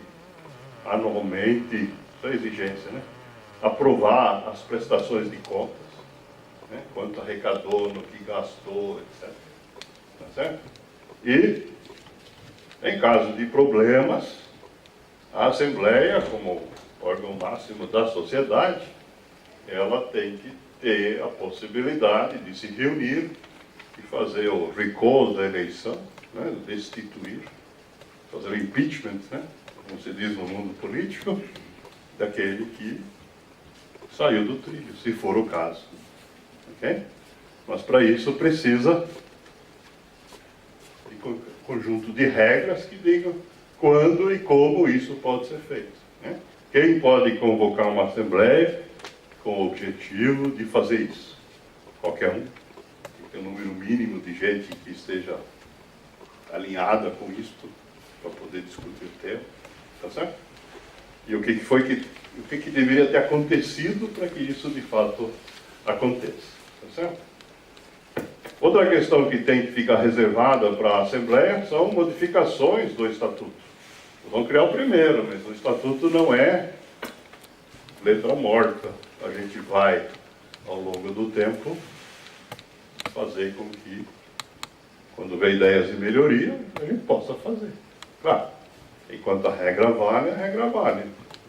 anualmente, isso é exigência, né? Aprovar as prestações de contas, né? Quanto arrecadou, no que gastou, etc. Tá certo? E, em caso de problemas, a Assembleia, como órgão máximo da sociedade, ela tem que ter a possibilidade de se reunir e fazer o recall da eleição, né? Destituir, fazer o impeachment, né? Como se diz no mundo político, daquele que saiu do trilho, se for o caso. Okay? Mas para isso precisa de conjunto de regras que digam quando e como isso pode ser feito. Né? Quem pode convocar uma assembleia com o objetivo de fazer isso? Qualquer um. Tem um número mínimo de gente que esteja alinhada com isto para poder discutir o tema. Tá certo? E o que deveria ter acontecido para que isso de fato aconteça. Tá certo? Outra questão que tem que ficar reservada para a Assembleia são modificações do Estatuto. Vamos criar o primeiro, mas o Estatuto não é letra morta. A gente vai, ao longo do tempo, fazer com que, quando vê ideias de melhoria, a gente possa fazer. Claro, enquanto a regra vale.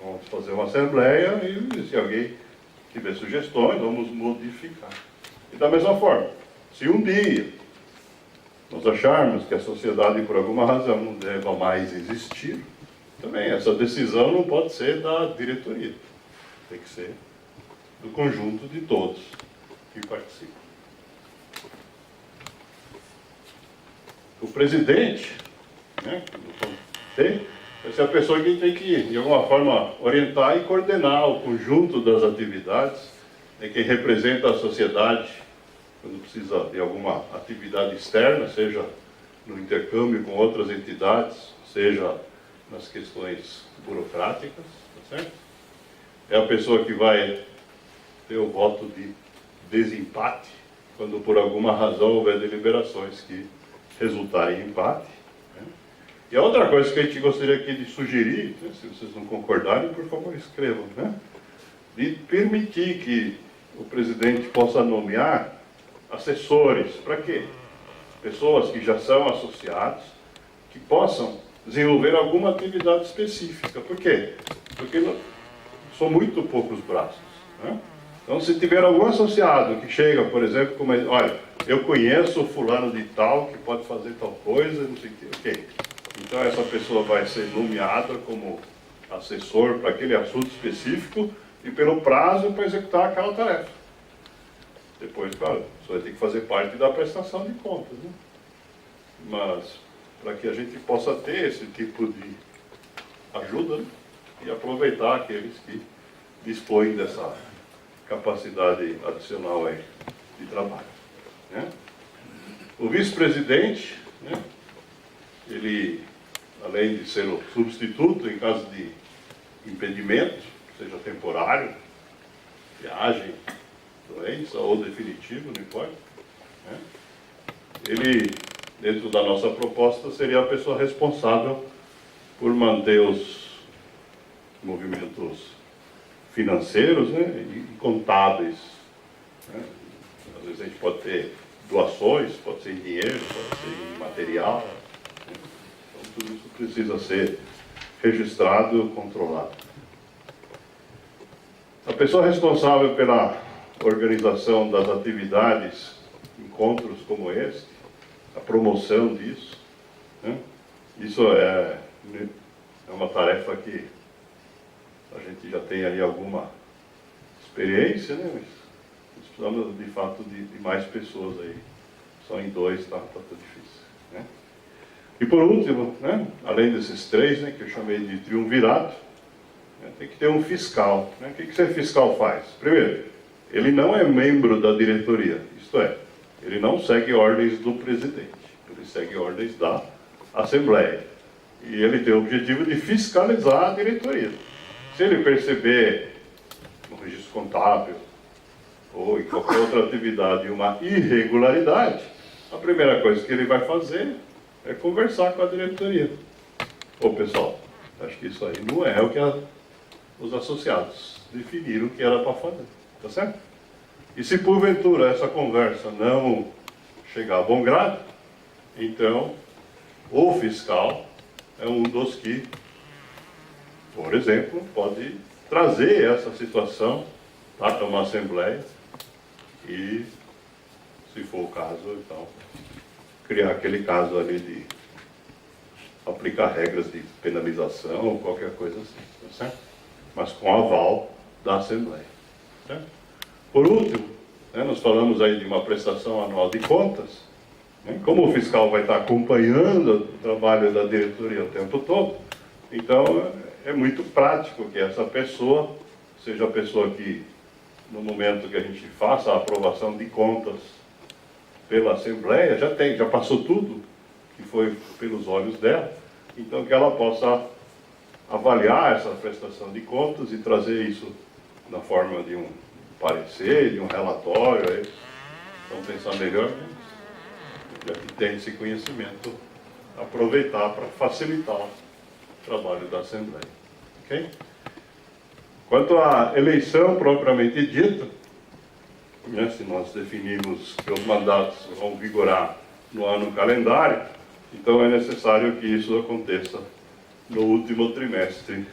Vamos fazer uma Assembleia e, se alguém tiver sugestões, vamos modificar. E da mesma forma, se um dia nós acharmos que a sociedade, por alguma razão, não deva mais existir, também essa decisão não pode ser da diretoria. Tem que ser do conjunto de todos que participam. O presidente, né, vai ser a pessoa que tem que, de alguma forma, orientar e coordenar o conjunto das atividades, é quem representa a sociedade quando precisa de alguma atividade externa, seja no intercâmbio com outras entidades, seja nas questões burocráticas, tá certo? É a pessoa que vai ter o voto de desempate, quando por alguma razão houver deliberações que resultarem em empate. Né? E a outra coisa que a gente gostaria aqui de sugerir, né, se vocês não concordarem, por favor, escrevam, né? De permitir que o presidente possa nomear assessores. Para quê? Pessoas que já são associados, que possam desenvolver alguma atividade específica. Por quê? Porque são muito poucos braços. Né? Então, se tiver algum associado que chega, por exemplo, como olha, eu conheço o fulano de tal que pode fazer tal coisa, não sei o quê. Ok. Então, essa pessoa vai ser nomeada como assessor para aquele assunto específico e pelo prazo para executar aquela tarefa. Depois, claro, você vai ter que fazer parte da prestação de contas, né? Mas, para que a gente possa ter esse tipo de ajuda, né? E aproveitar aqueles que dispõem dessa capacidade adicional aí de trabalho. Né? O vice-presidente, né? Ele, além de ser o substituto em caso de impedimento, seja temporário, viagem, doença ou definitivo, não importa. Né? Ele, dentro da nossa proposta, seria a pessoa responsável por manter os movimentos financeiros, né, e contábeis. Né? Às vezes a gente pode ter doações, pode ser em dinheiro, pode ser em material. Né? Então tudo isso precisa ser registrado e controlado. A pessoa responsável pela organização das atividades, encontros como este, a promoção disso, né? Isso é uma tarefa que a gente já tem aí alguma experiência, né? Mas precisamos de fato de mais pessoas aí Só em 2 tá tudo difícil. Né? E por último, né, além desses 3, né, que eu chamei de triunvirato, né, tem que ter um fiscal. Né? O que esse fiscal faz? Primeiro, ele não é membro da diretoria, isto é, ele não segue ordens do presidente, ele segue ordens da Assembleia. E ele tem o objetivo de fiscalizar a diretoria. Se ele perceber no registro contábil ou em qualquer outra atividade uma irregularidade, a primeira coisa que ele vai fazer é conversar com a diretoria. Ô pessoal, acho que isso aí não é o que os associados definiram que era para fazer, tá certo? E se porventura essa conversa não chegar a bom grado, então o fiscal é um dos que, por exemplo, pode trazer essa situação para uma assembleia e, se for o caso, então, criar aquele caso ali de aplicar regras de penalização ou qualquer coisa assim, tá certo? Mas com aval da Assembleia. Certo? Por último, né, nós falamos aí de uma prestação anual de contas. Né? Como o fiscal vai estar acompanhando o trabalho da diretoria o tempo todo, então é muito prático que essa pessoa seja a pessoa que, no momento que a gente faça a aprovação de contas pela Assembleia, já passou tudo que foi pelos olhos dela, então que ela possa avaliar essa prestação de contas e trazer isso na forma de um parecer, de um relatório, aí, vamos pensar melhor, né? Já que tem esse conhecimento, aproveitar para facilitar o trabalho da Assembleia. Okay? Quanto à eleição propriamente dita, né, se nós definimos que os mandatos vão vigorar no ano calendário, então é necessário que isso aconteça no último trimestre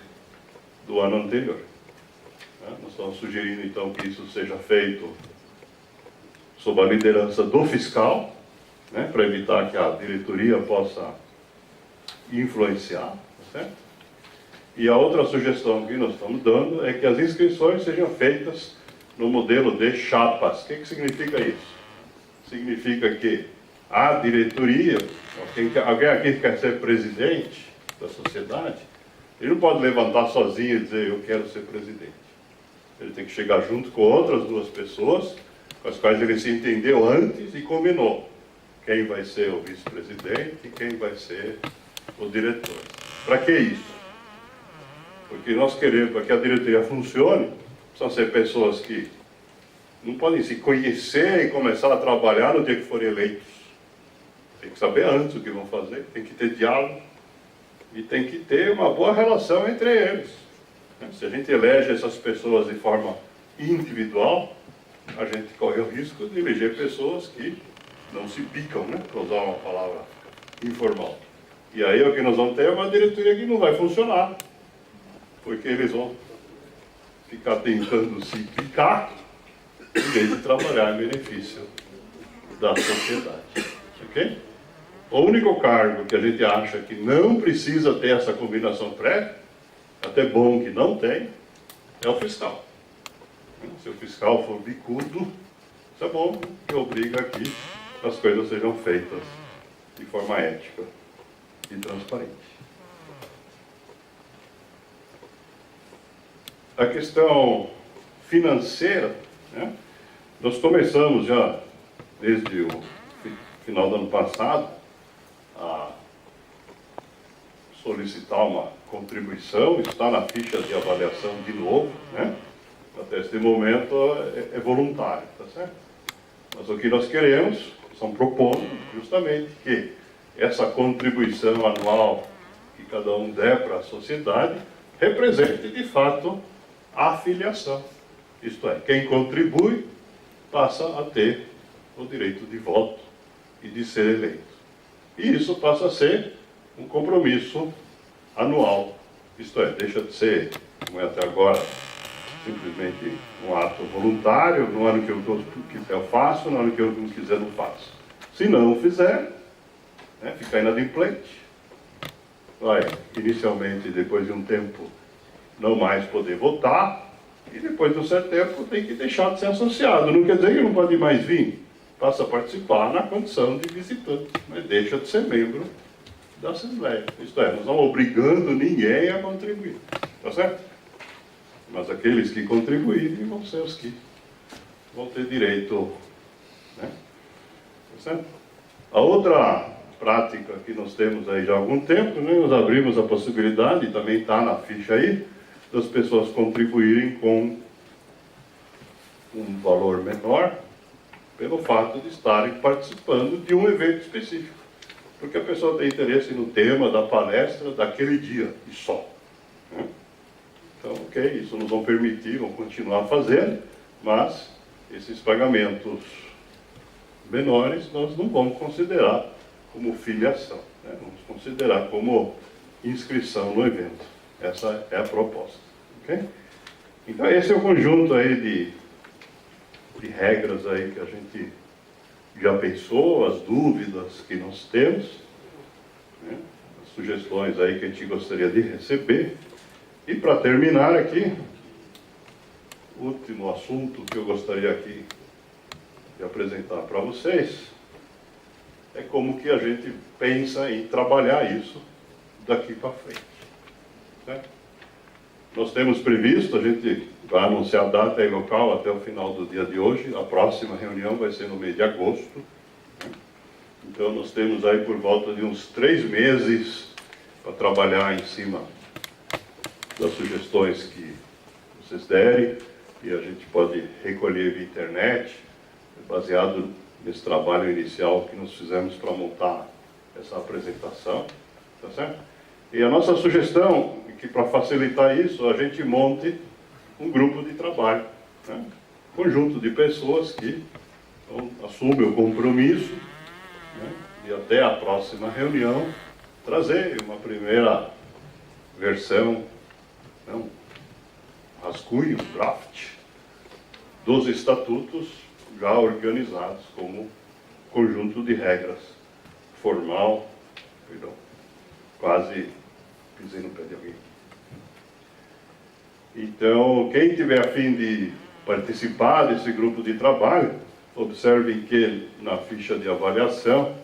do ano anterior. Nós estamos sugerindo então que isso seja feito sob a liderança do fiscal, né, para evitar que a diretoria possa influenciar, tá certo? E a outra sugestão que nós estamos dando é que as inscrições sejam feitas no modelo de chapas. O que significa isso? Significa que a diretoria, alguém aqui que quer ser presidente da sociedade, ele não pode levantar sozinho e dizer eu quero ser presidente. Ele tem que chegar junto com outras 2 pessoas, com as quais ele se entendeu antes e combinou quem vai ser o vice-presidente e quem vai ser o diretor. Para que isso? Porque nós queremos, para que a diretoria funcione, precisam ser pessoas que não podem se conhecer e começar a trabalhar no dia que forem eleitos. Tem que saber antes o que vão fazer, tem que ter diálogo e tem que ter uma boa relação entre eles. Se a gente elege essas pessoas de forma individual, a gente corre o risco de eleger pessoas que não se picam, né? Para usar uma palavra informal. E aí o que nós vamos ter é uma diretoria que não vai funcionar, porque eles vão ficar tentando se picar em vez de trabalhar em benefício da sociedade. Ok? O único cargo que a gente acha que não precisa ter essa combinação prévia, até bom que não tem, é o fiscal. Se o fiscal for bicudo, isso é bom, que obriga que as coisas sejam feitas de forma ética e transparente. A questão financeira, né? Nós começamos já, desde o final do ano passado, a solicitar uma contribuição, está na ficha de avaliação de novo, né? Até este momento é voluntário, tá certo? Mas o que nós queremos, estamos propondo justamente que essa contribuição anual que cada um der para a sociedade represente de fato a filiação. Isto é, quem contribui passa a ter o direito de voto e de ser eleito. E isso passa a ser um compromisso anual. Isto é, deixa de ser, como é até agora, simplesmente um ato voluntário, no ano que eu quiser eu faço, no ano que eu não quiser não faço. Se não fizer, né, fica inadimplente. Vai, inicialmente, depois de um tempo, não mais poder votar, e depois de um certo tempo tem que deixar de ser associado. Não quer dizer que não pode mais vir, passa a participar na condição de visitante, mas deixa de ser membro da Assembleia. Isto é, não estamos obrigando ninguém a contribuir. Tá certo? Mas aqueles que contribuírem vão ser os que vão ter direito. Né? Tá certo? A outra prática que nós temos aí já há algum tempo, né, nós abrimos a possibilidade, também está na ficha aí, das pessoas contribuírem com um valor menor, pelo fato de estarem participando de um evento específico. Porque a pessoa tem interesse no tema da palestra daquele dia, e só. Né? Então, ok, isso nos vão permitir, vão continuar fazendo, mas esses pagamentos menores nós não vamos considerar como filiação, né? Vamos considerar como inscrição no evento. Essa é a proposta. Okay? Então, esse é o conjunto aí de regras aí que a gente já pensou, as dúvidas que nós temos, né? As sugestões aí que a gente gostaria de receber. E para terminar aqui, o último assunto que eu gostaria aqui de apresentar para vocês é como que a gente pensa em trabalhar isso daqui para frente. Certo? Nós temos previsto, a gente vai anunciar a data e local até o final do dia de hoje, a próxima reunião vai ser no mês de agosto. Né? Então nós temos aí por volta de uns 3 meses para trabalhar em cima das sugestões que vocês derem, e a gente pode recolher via internet, baseado nesse trabalho inicial que nós fizemos para montar essa apresentação, tá certo? E a nossa sugestão é que, para facilitar isso, a gente monte um grupo de trabalho, né? Conjunto de pessoas que assumem o compromisso, né, de até a próxima reunião trazer uma primeira versão, né, um rascunho, um draft, dos estatutos já organizados como conjunto de regras formal, perdão, quase pisei no pé de alguém. Então, quem tiver a fim de participar desse grupo de trabalho, observem que na ficha de avaliação,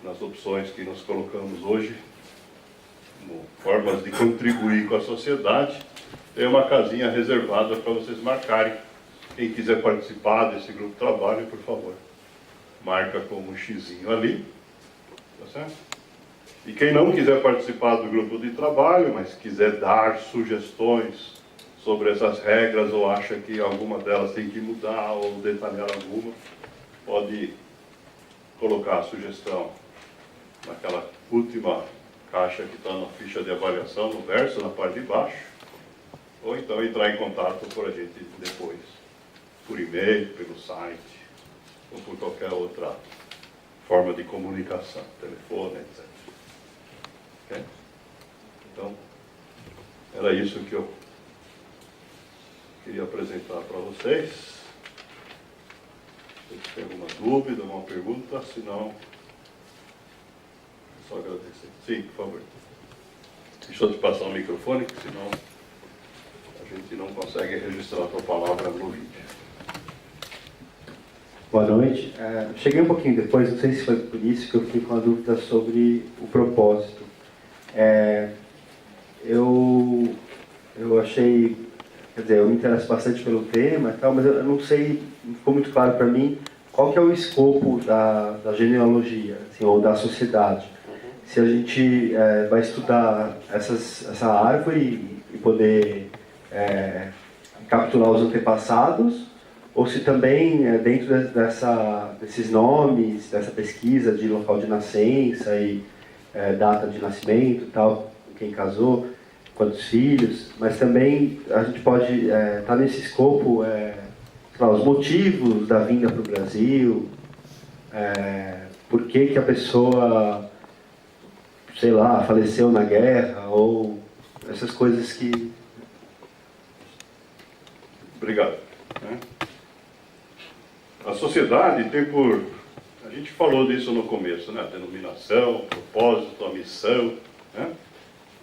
nas opções que nós colocamos hoje, como formas de contribuir com a sociedade, tem uma casinha reservada para vocês marcarem. Quem quiser participar desse grupo de trabalho, por favor, marca como xizinho ali, tá certo? E quem não quiser participar do grupo de trabalho, mas quiser dar sugestões sobre essas regras, ou acha que alguma delas tem que mudar, ou detalhar alguma, pode colocar a sugestão naquela última caixa que está na ficha de avaliação, no verso, na parte de baixo, ou então entrar em contato com a gente depois, por e-mail, pelo site, ou por qualquer outra forma de comunicação, telefone, etc. Okay? Então, era isso que eu queria apresentar para vocês. Se vocês têm alguma dúvida, alguma pergunta, se não, é só agradecer. Sim, por favor. Deixa eu te passar o microfone, porque senão a gente não consegue registrar a tua palavra no vídeo. Boa noite. Cheguei um pouquinho depois, não sei se foi por isso que eu fiquei com a dúvida sobre o propósito. Eu achei, quer dizer, eu me interesso bastante pelo tema e tal, mas eu não sei, não ficou muito claro para mim qual que é o escopo da genealogia, assim, ou da sociedade. Se a gente vai estudar essa árvore e poder capturar os antepassados, ou se também, dentro desses nomes, dessa pesquisa de local de nascença e data de nascimento, tal, quem casou, quantos filhos, mas também a gente pode estar nesse escopo, os motivos da vinda para o Brasil, por que a pessoa, sei lá, faleceu na guerra, ou essas coisas que... Obrigado. A sociedade tem por... A gente falou disso no começo, né? A denominação, o propósito, a missão, né?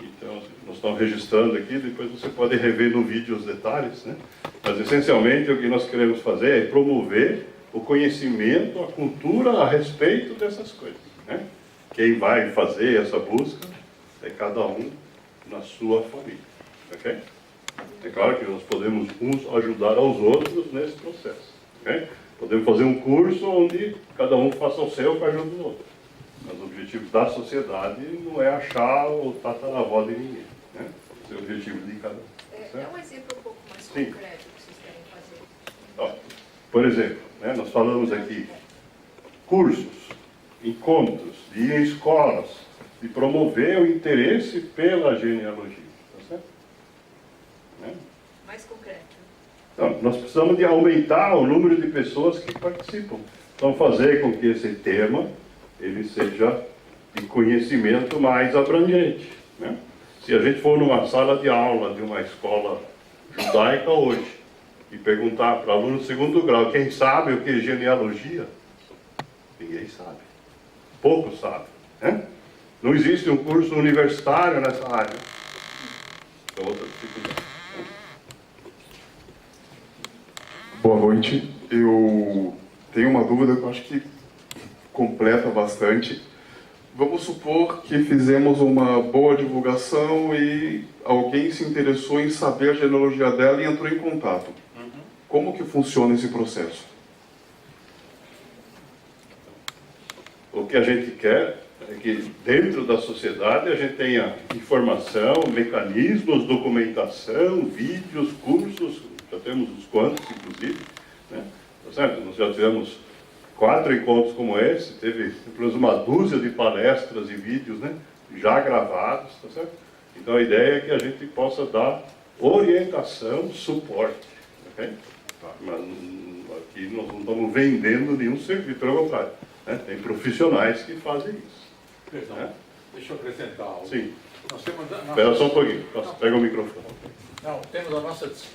Então, nós estamos registrando aqui, depois você pode rever no vídeo os detalhes, né? Mas, essencialmente, o que nós queremos fazer é promover o conhecimento, a cultura a respeito dessas coisas, né? Quem vai fazer essa busca é cada um na sua família, ok? É claro que nós podemos uns ajudar aos outros nesse processo, ok? Podemos fazer um curso onde cada um faça o seu com a ajuda do outro. Mas o objetivo da sociedade não é achar o tataravó de ninguém, né? Esse é o objetivo de cada um. É um exemplo um pouco mais Sim. concreto que vocês querem fazer. Ó, por exemplo, né, nós falamos aqui cursos, encontros, de ir em escolas, de promover o interesse pela genealogia. Tá certo? Né? Mais concreto. Então, nós precisamos de aumentar o número de pessoas que participam. Então, fazer com que esse tema ele seja de conhecimento mais abrangente, né? Se a gente for numa sala de aula de uma escola judaica hoje e perguntar para aluno do segundo grau, quem sabe o que é genealogia? Ninguém sabe. Poucos sabem, né? Não existe um curso universitário nessa área. É outra dificuldade. Né? Boa noite. Eu tenho uma dúvida que eu acho que completa bastante. Vamos supor que fizemos uma boa divulgação e alguém se interessou em saber a genealogia dela e entrou em contato. Como que funciona esse processo? O que a gente quer é que dentro da sociedade a gente tenha informação, mecanismos, documentação, vídeos, cursos, já temos uns quantos, inclusive, né? Tá certo? Nós já tivemos 4 encontros como esse, teve pelo menos uma dúzia de palestras e vídeos, né, já gravados, tá certo? Então a ideia é que a gente possa dar orientação, suporte, ok? Mas aqui nós não estamos vendendo nenhum serviço, pelo contrário, né? Tem profissionais que fazem isso. Perdão, né? deixa eu acrescentar algo. Sim, Nós temos a nossa... espera só um pouquinho, pega o microfone. Não, temos a nossa